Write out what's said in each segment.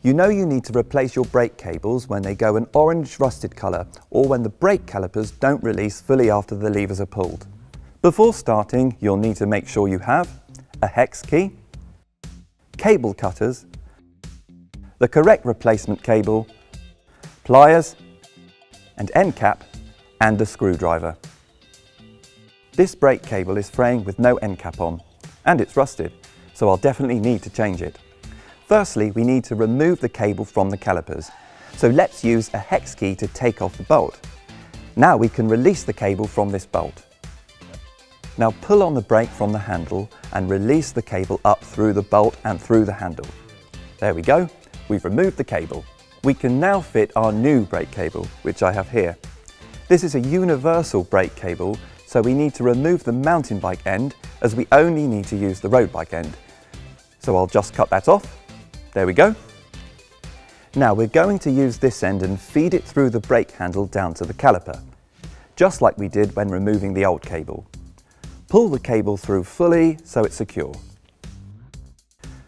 You know you need to replace your brake cables when they go an orange rusted colour or when the brake calipers don't release fully after the levers are pulled. Before starting, you'll need to make sure you have a hex key, cable cutters, the correct replacement cable, pliers, an end cap and a screwdriver. This brake cable is fraying with no end cap on and it's rusted, so I'll definitely need to change it. Firstly, we need to remove the cable from the calipers, so let's use a hex key to take off the bolt. Now we can release the cable from this bolt. Now pull on the brake from the handle and release the cable up through the bolt and through the handle. There we go, we've removed the cable. We can now fit our new brake cable, which I have here. This is a universal brake cable, so we need to remove the mountain bike end as we only need to use the road bike end. So I'll just cut that off. There we go. Now we're going to use this end and feed it through the brake handle down to the caliper, just like we did when removing the old cable. Pull the cable through fully so it's secure.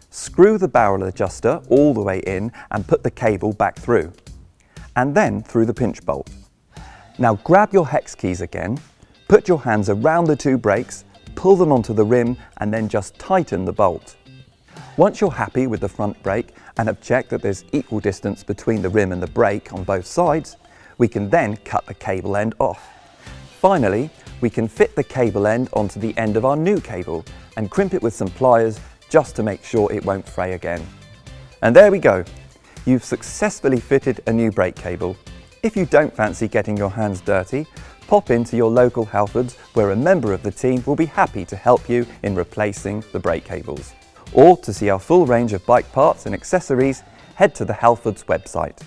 Screw the barrel adjuster all the way in and put the cable back through, and then through the pinch bolt. Now grab your hex keys again, put your hands around the two brakes, pull them onto the rim and then just tighten the bolt. Once you're happy with the front brake and have checked that there's equal distance between the rim and the brake on both sides, we can then cut the cable end off. Finally, we can fit the cable end onto the end of our new cable and crimp it with some pliers just to make sure it won't fray again. And there we go. You've successfully fitted a new brake cable. If you don't fancy getting your hands dirty, pop into your local Halfords where a member of the team will be happy to help you in replacing the brake cables. Or to see our full range of bike parts and accessories, head to the Halfords website.